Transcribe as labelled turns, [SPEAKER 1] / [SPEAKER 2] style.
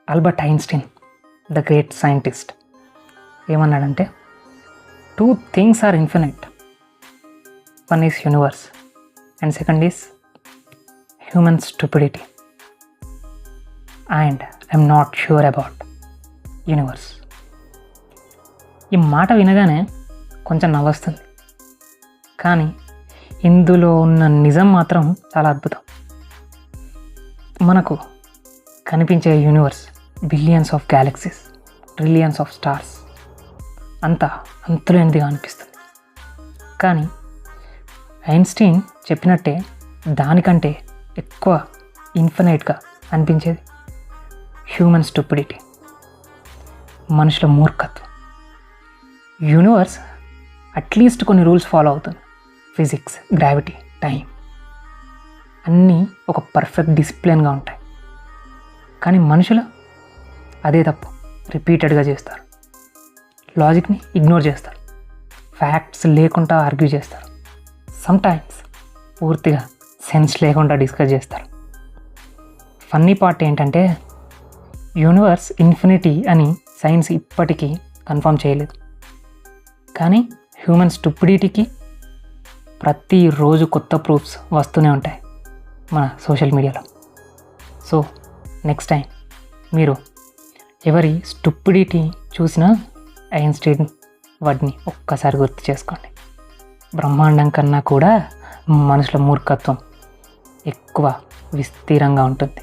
[SPEAKER 1] Albert Einstein, the great scientist, ఏమన్నాడంటే 2 things are infinite. One is universe and second is human stupidity. And I'm not sure about universe. ఈ మాట వినగానే కొంచెం నవ్వొస్తుంది, కానీ ఇందులో ఉన్న నిజం మాత్రం చాలా అద్భుతం. మనకు కనిపించే universe billions of galaxies, trillions of stars, అంతా అంతులేనిదిగా అనిపిస్తుంది. కానీ ఐన్స్టీన్ చెప్పినట్టే దానికంటే ఎక్కువ ఇన్ఫినైట్గా అనిపించేది హ్యూమన్ స్టూపిడిటీ, మనుషుల మూర్ఖత్వం. యూనివర్స్ అట్లీస్ట్ కొన్ని రూల్స్ ఫాలో అవుతుంది. ఫిజిక్స్, గ్రావిటీ, టైం అన్నీ ఒక పర్ఫెక్ట్ డిసిప్లిన్గా ఉంటాయి. కానీ మనుషులు అదే తప్పు రిపీటెడ్గా చేస్తారు. లాజిక్ని ఇగ్నోర్ చేస్తారు, ఫ్యాక్ట్స్ లేకుండా ఆర్గ్యూ చేస్తారు, సమ్టైమ్స్ పూర్తిగా సెన్స్ లేకుండా డిస్కస్ చేస్తారు. ఫన్నీ పార్ట్ ఏంటంటే యూనివర్స్ ఇన్ఫినిటీ అని సైన్స్ ఇప్పటికీ కన్ఫర్మ్ చేయలేదు. కానీ హ్యూమన్ స్టూపిడిటీకి ప్రతిరోజు కొత్త ప్రూఫ్స్ వస్తూనే ఉంటాయి మన సోషల్ మీడియాలో. సో నెక్స్ట్ టైం మీరు ఎవరి స్టూపిడిటీ చూసినా ఐన్స్టీన్ వాటిని ఒక్కసారి గుర్తు చేసుకోండి. బ్రహ్మాండం కన్నా కూడా మనుషుల మూర్ఖత్వం ఎక్కువ విస్తీర్ణంగా ఉంటుంది.